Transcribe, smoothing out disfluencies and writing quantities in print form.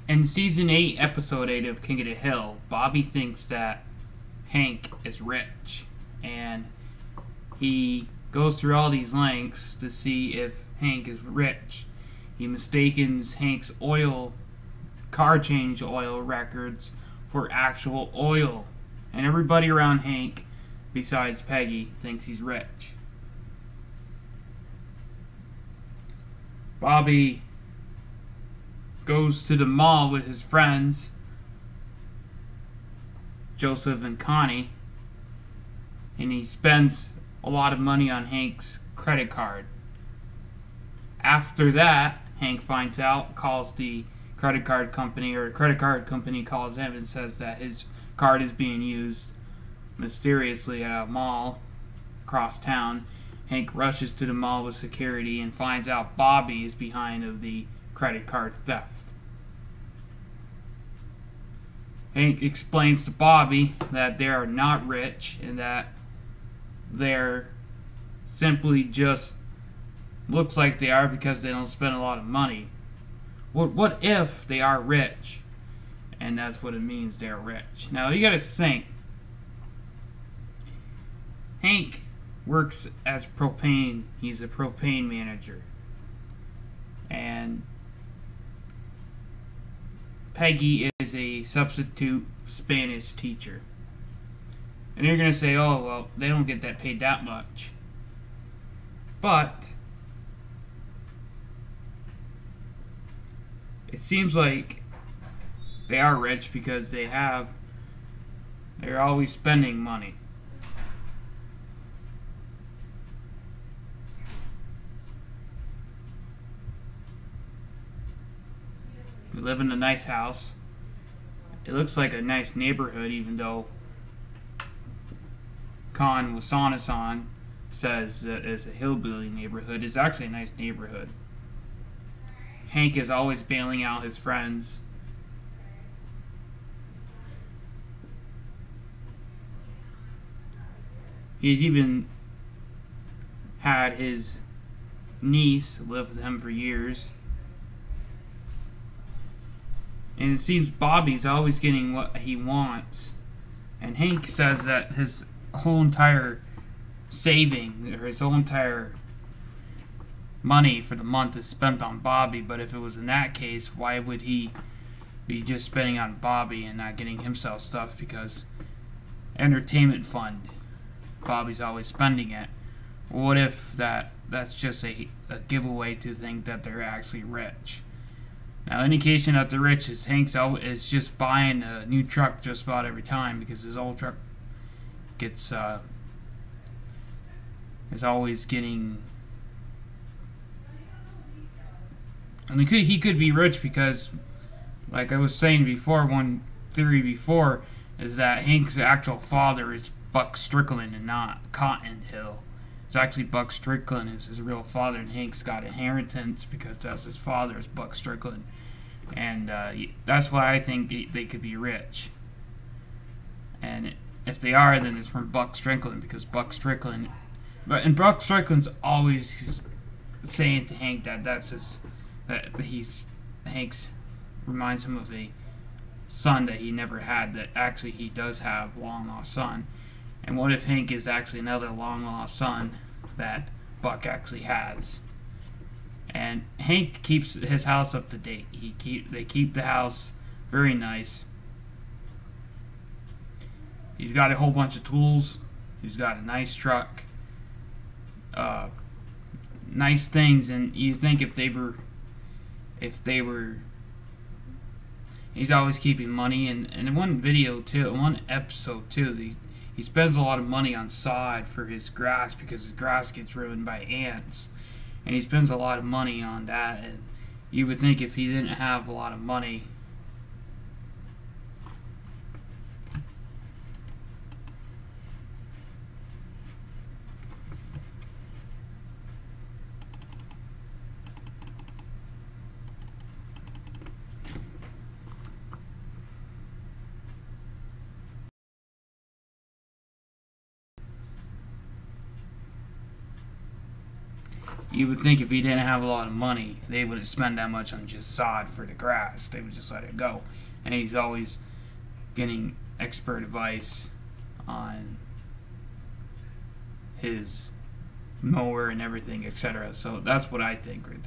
In season 8, episode 8 of King of the Hill, Bobby thinks that Hank is rich, and he goes through all these lengths to see if Hank is rich. He mistakes Hank's car change oil records for actual oil, and everybody around Hank, besides Peggy, thinks he's rich. Bobby goes to the mall with his friends, Joseph and Connie, and he spends a lot of money on Hank's credit card. After that, Hank finds out, calls the credit card company, or the credit card company calls him and says that his card is being used mysteriously at a mall across town. Hank rushes to the mall with security and finds out Bobby is behind of the credit card theft. Hank explains to Bobby that they are not rich and that they're simply just looks like they are because they don't spend a lot of money. What if they are rich? And that's what it means, they're rich. Now you gotta think. Hank works as propane. He's a propane manager. And Peggy is a substitute Spanish teacher. And you're going to say, oh, well, they don't get that paid that much. But it seems like they are rich because they're always spending money. They live in a nice house. It looks like a nice neighborhood, even though Con Wasanasan says that it's a hillbilly neighborhood. It's actually a nice neighborhood. Hank is always bailing out his friends. He's even had his niece live with him for years. And it seems Bobby's always getting what he wants. And Hank says that his whole entire saving, or his whole entire money for the month is spent on Bobby. But if it was in that case, why would he be just spending on Bobby and not getting himself stuff? Because entertainment fund, Bobby's always spending it. What if that's just a giveaway to think that they're actually rich? Now, indication that the rich is Hank's is just buying a new truck just about every time because his old truck gets is always getting. And he could be rich because, like I was saying before, one theory before is that Hank's actual father is Buck Strickland and not Cotton Hill. It's actually Buck Strickland is his real father, and Hank's got inheritance because that's his father is Buck Strickland. And that's why I think they could be rich. And if they are, then it's from Buck Strickland, because Buck Strickland, and Buck Strickland's always saying to Hank that Hank's reminds him of a son that he never had, that actually he does have a long lost son. And what if Hank is actually another long lost son that Buck actually has? And Hank keeps his house up to date. They keep the house very nice. He's got a whole bunch of tools. He's got a nice truck. Nice things, and you think if they were he's always keeping money, and in one video too, one episode too, he spends a lot of money on sod for his grass because his grass gets ruined by ants. And he spends a lot of money on that, and you would think if he didn't have a lot of money, You would think if he didn't have a lot of money, they wouldn't spend that much on just sod for the grass. They would just let it go. And he's always getting expert advice on his mower and everything, etc. So that's what I think right there.